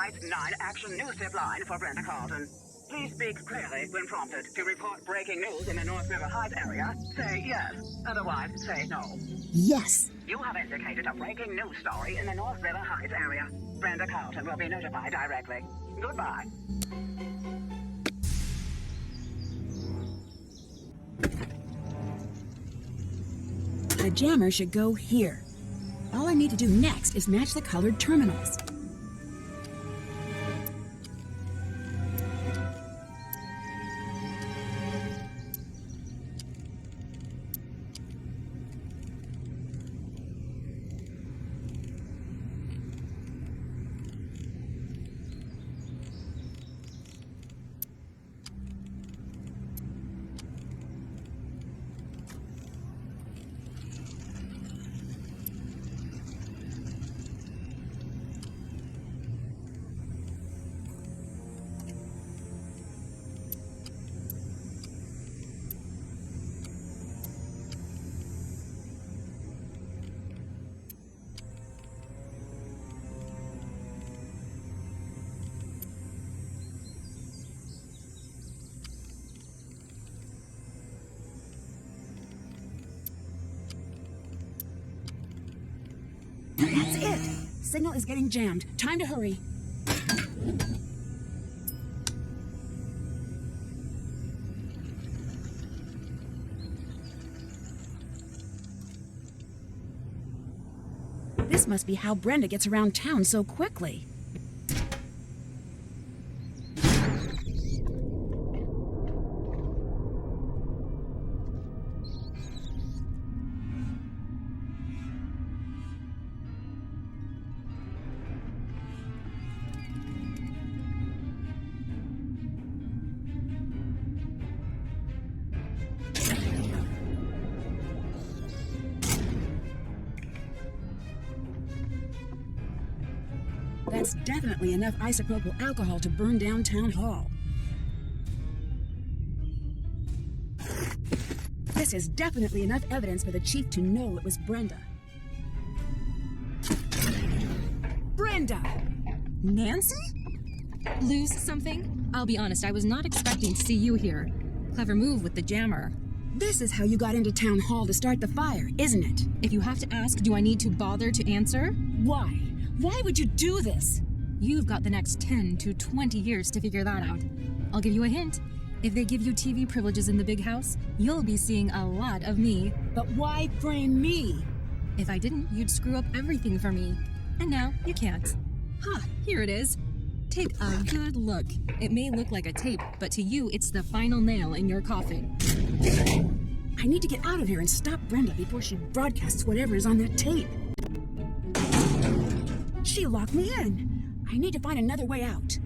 Heights 9 Action News Tip line for Brenda Carlton. Please speak clearly when prompted. To report breaking news in the North River Heights area, say yes. Otherwise, say no. Yes. You have indicated a breaking news story in the North River Heights area. Brenda Carlton will be notified directly. Goodbye. The jammer should go here. All I need to do next is match the colored terminals. That's it! Signal is getting jammed. Time to hurry. This must be how Brenda gets around town so quickly. That's definitely enough isopropyl alcohol to burn down Town Hall. This is definitely enough evidence for the chief to know it was Brenda. Brenda! Nancy? Lose something? I'll be honest, I was not expecting to see you here. Clever move with the jammer. This is how you got into Town Hall to start the fire, isn't it? If you have to ask, do I need to bother to answer? Why? Why would you do this? You've got the next 10 to 20 years to figure that out. I'll give you a hint. If they give you TV privileges in the big house, you'll be seeing a lot of me. But why frame me? If I didn't, you'd screw up everything for me. And now, you can't. Ha, here it is. Take a good look. It may look like a tape, but to you, it's the final nail in your coffin. I need to get out of here and stop Brenda before she broadcasts whatever is on that tape. She locked me in. I need to find another way out.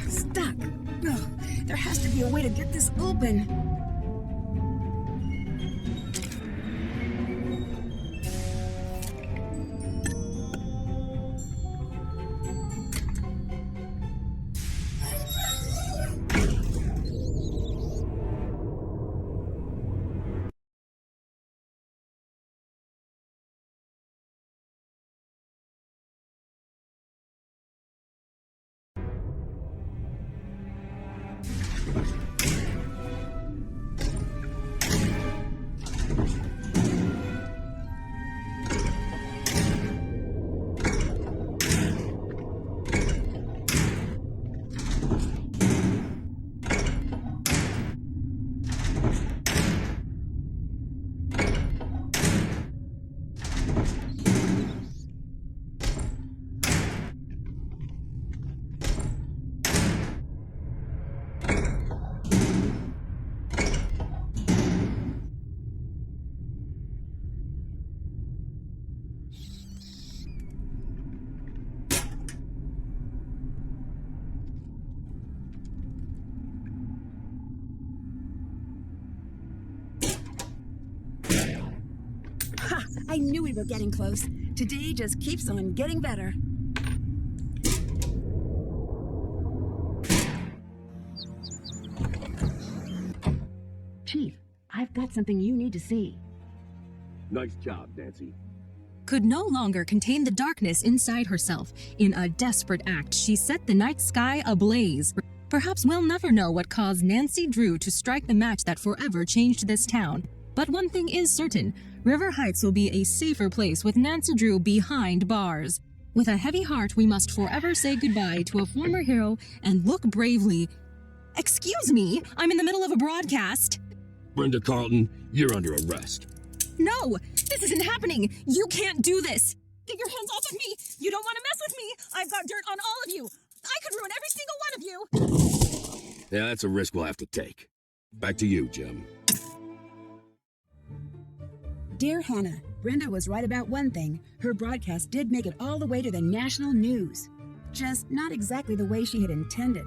Stuck. Ugh, there has to be a way to get this open. I knew we were getting close. Today just keeps on getting better. Chief, I've got something you need to see. Nice job, Nancy. Could no longer contain the darkness inside herself. In a desperate act, she set the night sky ablaze. Perhaps we'll never know what caused Nancy Drew to strike the match that forever changed this town. But one thing is certain, River Heights will be a safer place with Nancy Drew behind bars. With a heavy heart, we must forever say goodbye to a former hero and look bravely. Excuse me, I'm in the middle of a broadcast. Brenda Carlton, you're under arrest. No, this isn't happening. You can't do this. Get your hands off of me. You don't want to mess with me. I've got dirt on all of you. I could ruin every single one of you. Yeah, that's a risk we'll have to take. Back to you, Jim. Dear Hannah, Brenda was right about one thing. Her broadcast did make it all the way to the national news. Just not exactly the way she had intended.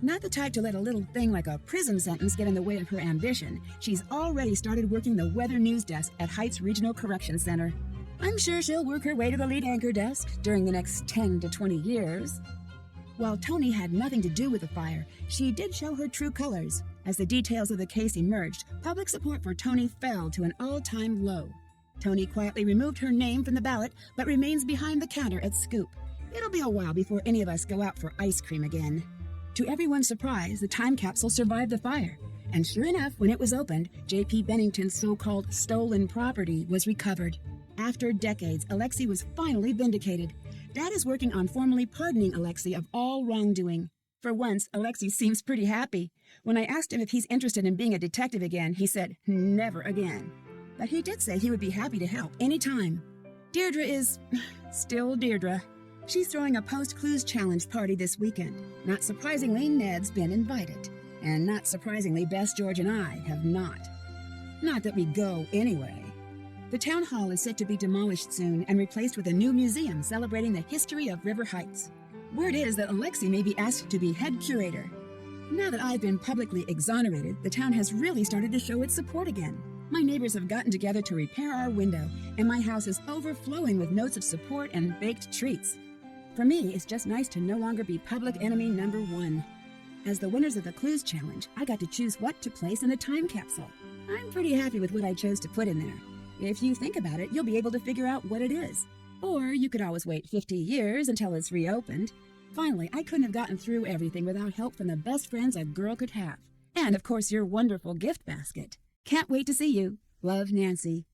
Not the type to let a little thing like a prison sentence get in the way of her ambition. She's already started working the weather news desk at Heights Regional Correction Center. I'm sure she'll work her way to the lead anchor desk during the next 10 to 20 years. While Tony had nothing to do with the fire, she did show her true colors. As the details of the case emerged, public support for Tony fell to an all-time low. Tony quietly removed her name from the ballot, but remains behind the counter at Scoop. It'll be a while before any of us go out for ice cream again. To everyone's surprise, the time capsule survived the fire. And sure enough, when it was opened, J.P. Bennington's so-called stolen property was recovered. After decades, Alexei was finally vindicated. Dad is working on formally pardoning Alexei of all wrongdoing. For once, Alexei seems pretty happy. When I asked him if he's interested in being a detective again, he said, never again. But he did say he would be happy to help anytime. Deirdre is still Deirdre. She's throwing a post-clues challenge party this weekend. Not surprisingly, Ned's been invited. And not surprisingly, Bess, George, and I have not. Not that we go anyway. The town hall is set to be demolished soon and replaced with a new museum celebrating the history of River Heights. Word is that Alexei may be asked to be head curator. Now that I've been publicly exonerated, the town has really started to show its support again. My neighbors have gotten together to repair our window, and my house is overflowing with notes of support and baked treats. For me, it's just nice to no longer be public enemy number one. As the winners of the Clues Challenge, I got to choose what to place in the time capsule. I'm pretty happy with what I chose to put in there. If you think about it, you'll be able to figure out what it is. Or you could always wait 50 years until it's reopened. Finally, I couldn't have gotten through everything without help from the best friends a girl could have. And, of course, your wonderful gift basket. Can't wait to see you. Love, Nancy.